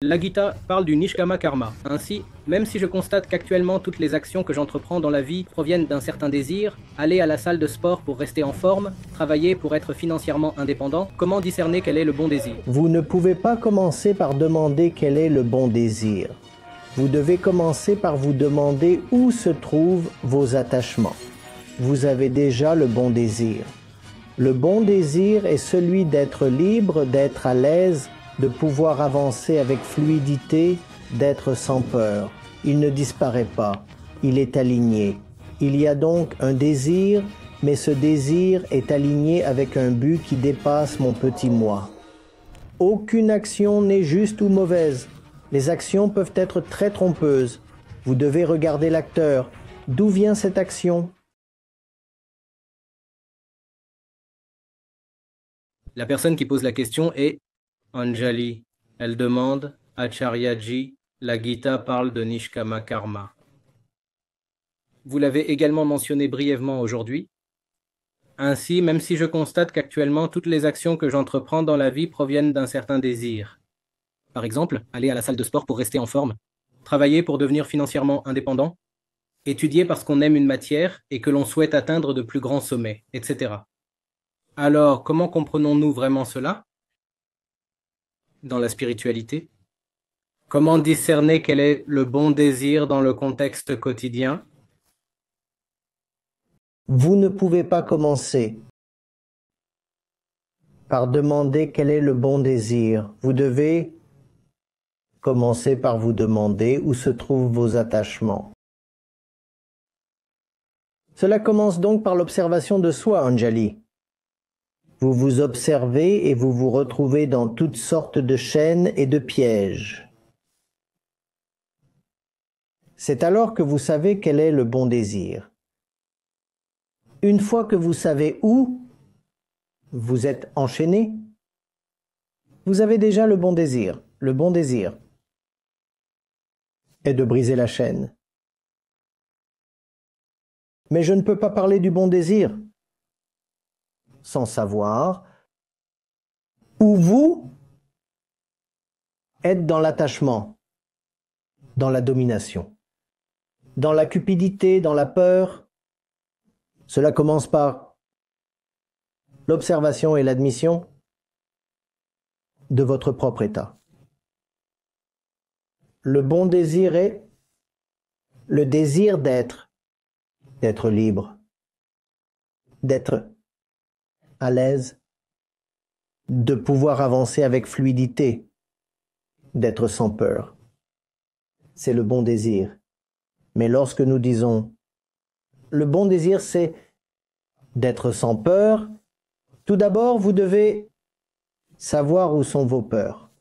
La Gita parle du Nishkama Karma. Ainsi, même si je constate qu'actuellement toutes les actions que j'entreprends dans la vie proviennent d'un certain désir, aller à la salle de sport pour rester en forme, travailler pour être financièrement indépendant, comment discerner quel est le bon désir? Vous ne pouvez pas commencer par demander quel est le bon désir. Vous devez commencer par vous demander où se trouvent vos attachements. Vous avez déjà le bon désir. Le bon désir est celui d'être libre, d'être à l'aise, de pouvoir avancer avec fluidité, d'être sans peur. Il ne disparaît pas, il est aligné. Il y a donc un désir, mais ce désir est aligné avec un but qui dépasse mon petit moi. Aucune action n'est juste ou mauvaise. Les actions peuvent être très trompeuses. Vous devez regarder l'acteur. D'où vient cette action? La personne qui pose la question est Anjali. Elle demande Acharyaji, la Gita parle de Nishkama Karma. Vous l'avez également mentionné brièvement aujourd'hui. Ainsi, même si je constate qu'actuellement toutes les actions que j'entreprends dans la vie proviennent d'un certain désir. Par exemple, aller à la salle de sport pour rester en forme, travailler pour devenir financièrement indépendant, étudier parce qu'on aime une matière et que l'on souhaite atteindre de plus grands sommets, etc. Alors, comment comprenons-nous vraiment cela? Dans la spiritualité? Comment discerner quel est le bon désir dans le contexte quotidien? Vous ne pouvez pas commencer par demander quel est le bon désir. Vous devez commencer par vous demander où se trouvent vos attachements. Cela commence donc par l'observation de soi, Anjali. Vous vous observez et vous vous retrouvez dans toutes sortes de chaînes et de pièges. C'est alors que vous savez quel est le bon désir. Une fois que vous savez où vous êtes enchaîné, vous avez déjà le bon désir. Le bon désir est de briser la chaîne. Mais je ne peux pas parler du bon désir sans savoir où vous êtes dans l'attachement, dans la domination, dans la cupidité, dans la peur. Cela commence par l'observation et l'admission de votre propre état. Le bon désir est le désir d'être libre, d'être à l'aise, de pouvoir avancer avec fluidité, d'être sans peur. C'est le bon désir. Mais lorsque nous disons le bon désir, c'est d'être sans peur, tout d'abord, vous devez savoir où sont vos peurs.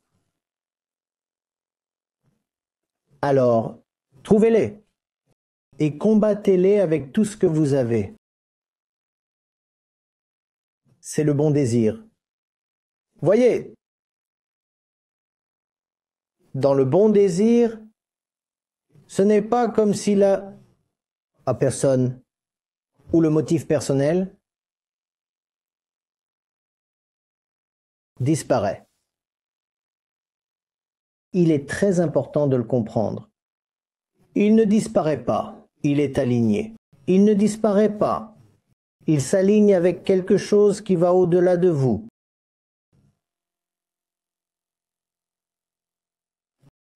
Alors, trouvez-les et combattez-les avec tout ce que vous avez. C'est le bon désir. Voyez, dans le bon désir, ce n'est pas comme si la personne ou le motif personnel disparaît. Il est très important de le comprendre. Il ne disparaît pas, il est aligné. Il ne disparaît pas. Il s'aligne avec quelque chose qui va au-delà de vous.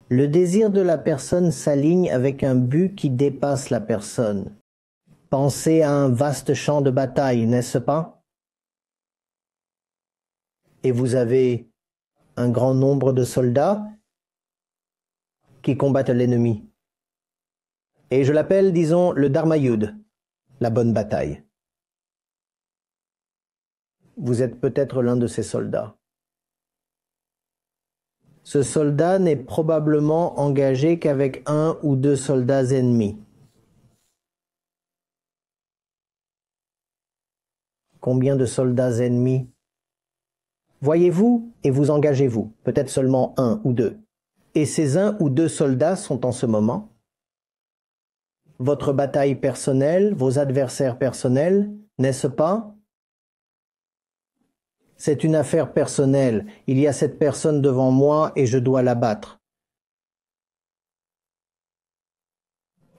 Le désir de la personne s'aligne avec un but qui dépasse la personne. Pensez à un vaste champ de bataille, n'est-ce pas? Et vous avez un grand nombre de soldats qui combattent l'ennemi. Et je l'appelle, disons, le Dharma-yudh, la bonne bataille. Vous êtes peut-être l'un de ces soldats. Ce soldat n'est probablement engagé qu'avec 1 ou 2 soldats ennemis. Combien de soldats ennemis? Voyez-vous et vous engagez-vous, peut-être seulement 1 ou 2. Et ces 1 ou 2 soldats sont en ce moment votre bataille personnelle, vos adversaires personnels, n'est-ce pas? C'est une affaire personnelle. Il y a cette personne devant moi et je dois la battre.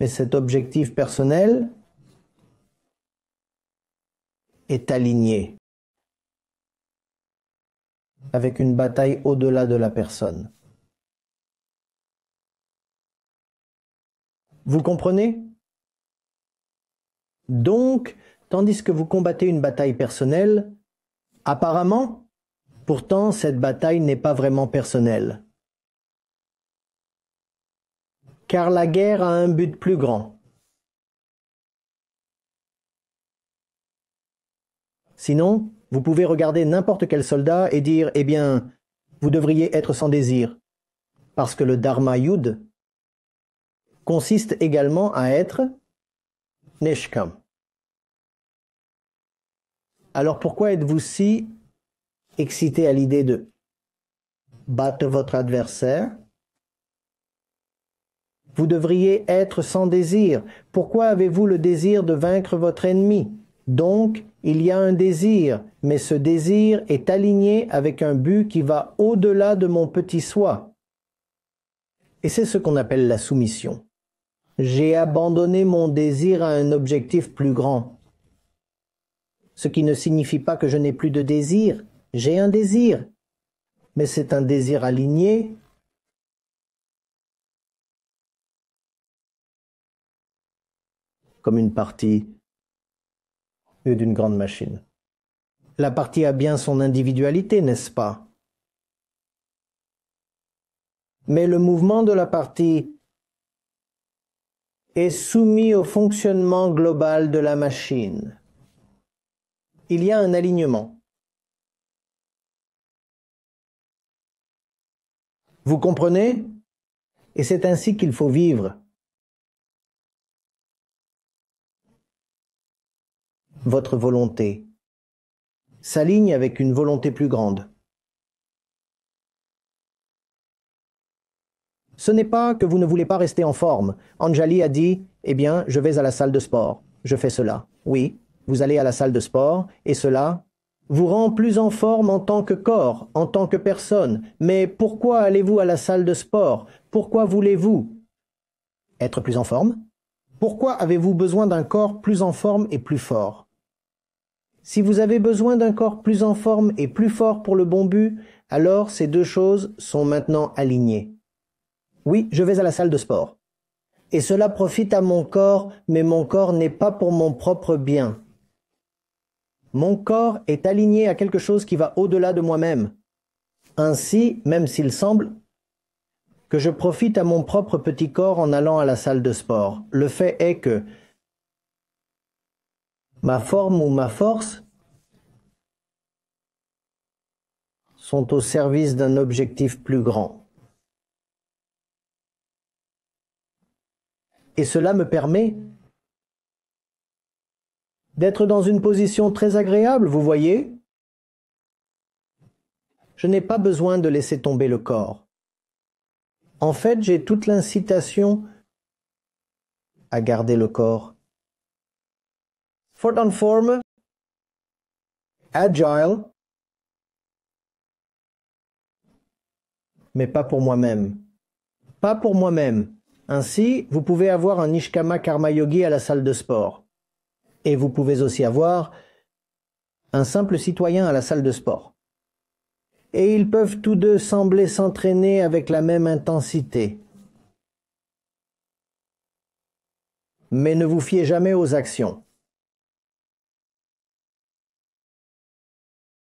Mais cet objectif personnel est aligné avec une bataille au-delà de la personne. Vous comprenez? Donc, tandis que vous combattez une bataille personnelle, apparemment, pourtant cette bataille n'est pas vraiment personnelle. Car la guerre a un but plus grand. Sinon, vous pouvez regarder n'importe quel soldat et dire « Eh bien, vous devriez être sans désir », parce que le Dharma Yud consiste également à être Nishkam. Alors pourquoi êtes-vous si excité à l'idée de battre votre adversaire? Vous devriez être sans désir. Pourquoi avez-vous le désir de vaincre votre ennemi? Donc, il y a un désir, mais ce désir est aligné avec un but qui va au-delà de mon petit soi. Et c'est ce qu'on appelle la soumission. J'ai abandonné mon désir à un objectif plus grand. Ce qui ne signifie pas que je n'ai plus de désir. J'ai un désir, mais c'est un désir aligné comme une partie d'une grande machine. La partie a bien son individualité, n'est-ce pas? Mais le mouvement de la partie est soumis au fonctionnement global de la machine. Il y a un alignement. Vous comprenez? Et c'est ainsi qu'il faut vivre. Votre volonté s'aligne avec une volonté plus grande. Ce n'est pas que vous ne voulez pas rester en forme. Anjali a dit, eh bien, je vais à la salle de sport. Je fais cela. Oui, vous allez à la salle de sport, et cela vous rend plus en forme en tant que corps, en tant que personne. Mais pourquoi allez-vous à la salle de sport? Pourquoi voulez-vous être plus en forme? Pourquoi avez-vous besoin d'un corps plus en forme et plus fort? Si vous avez besoin d'un corps plus en forme et plus fort pour le bon but, alors ces deux choses sont maintenant alignées. Oui, je vais à la salle de sport. Et cela profite à mon corps, mais mon corps n'est pas pour mon propre bien. Mon corps est aligné à quelque chose qui va au-delà de moi-même. Ainsi, même s'il semble que je profite à mon propre petit corps en allant à la salle de sport, le fait est que ma forme ou ma force sont au service d'un objectif plus grand. Et cela me permet d'être dans une position très agréable, vous voyez? Je n'ai pas besoin de laisser tomber le corps. En fait, j'ai toute l'incitation à garder le corps. Fort en forme, agile, mais pas pour moi-même. Pas pour moi-même. Ainsi, vous pouvez avoir un Nishkama Karma Yogi à la salle de sport. Et vous pouvez aussi avoir un simple citoyen à la salle de sport. Et ils peuvent tous deux sembler s'entraîner avec la même intensité. Mais ne vous fiez jamais aux actions.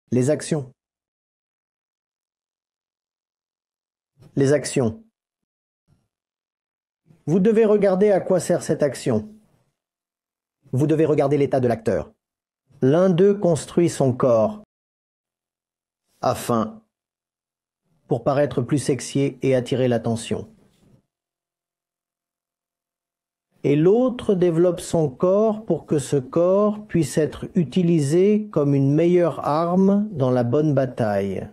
Les actions. Les actions. Vous devez regarder à quoi sert cette action. Vous devez regarder l'état de l'acteur. L'un d'eux construit son corps pour paraître plus sexy et attirer l'attention. Et l'autre développe son corps pour que ce corps puisse être utilisé comme une meilleure arme dans la bonne bataille.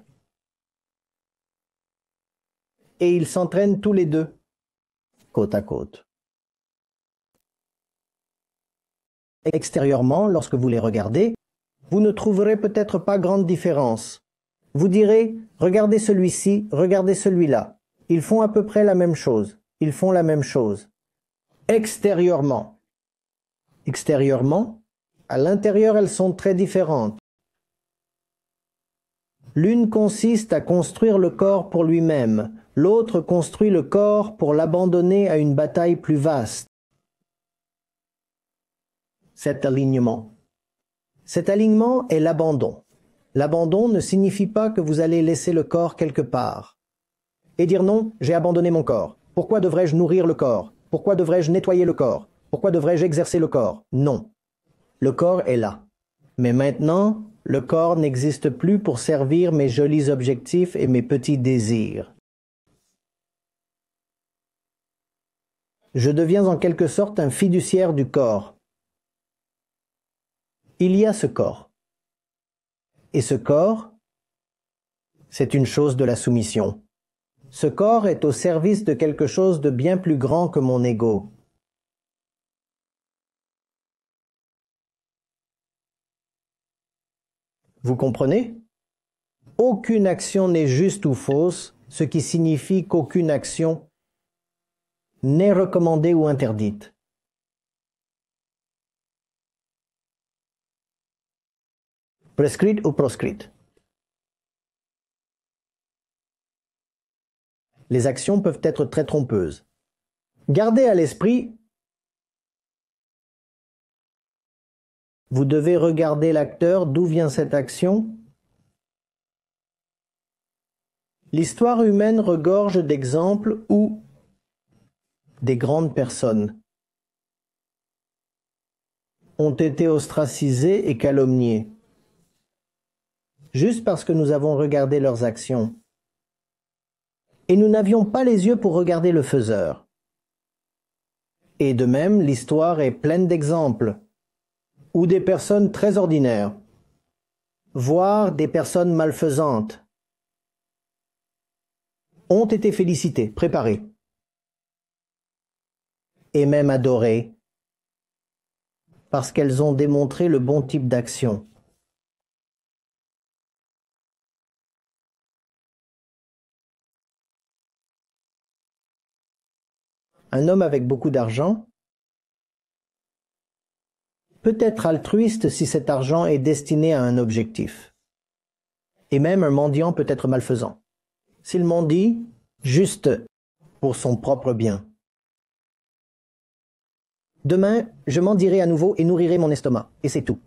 Et ils s'entraînent tous les deux, côte à côte. Extérieurement, lorsque vous les regardez, vous ne trouverez peut-être pas grande différence. Vous direz, regardez celui-ci, regardez celui-là. Ils font à peu près la même chose. Ils font la même chose. extérieurement. Extérieurement, à l'intérieur, elles sont très différentes. L'une consiste à construire le corps pour lui-même, l'autre construit le corps pour l'abandonner à une bataille plus vaste. Cet alignement. Cet alignement est l'abandon. L'abandon ne signifie pas que vous allez laisser le corps quelque part. Et dire non, j'ai abandonné mon corps. Pourquoi devrais-je nourrir le corps? Pourquoi devrais-je nettoyer le corps? Pourquoi devrais-je exercer le corps? Non. Le corps est là. Mais maintenant, le corps n'existe plus pour servir mes jolis objectifs et mes petits désirs. Je deviens en quelque sorte un fiduciaire du corps. Il y a ce corps. Et ce corps, c'est une chose de la soumission. Ce corps est au service de quelque chose de bien plus grand que mon ego. Vous comprenez? Aucune action n'est juste ou fausse, ce qui signifie qu'aucune action n'est recommandée ou interdite. Prescrite ou proscrite. Les actions peuvent être très trompeuses. Gardez à l'esprit, vous devez regarder l'acteur, d'où vient cette action. L'histoire humaine regorge d'exemples où des grandes personnes ont été ostracisées et calomniées, juste parce que nous avons regardé leurs actions. Et nous n'avions pas les yeux pour regarder le faiseur. Et de même, l'histoire est pleine d'exemples où des personnes très ordinaires, voire des personnes malfaisantes, ont été félicitées, préparées, et même adorées, parce qu'elles ont démontré le bon type d'action. Un homme avec beaucoup d'argent peut être altruiste si cet argent est destiné à un objectif. Et même un mendiant peut être malfaisant, s'il mendie juste pour son propre bien. Demain, je mendierai à nouveau et nourrirai mon estomac, et c'est tout.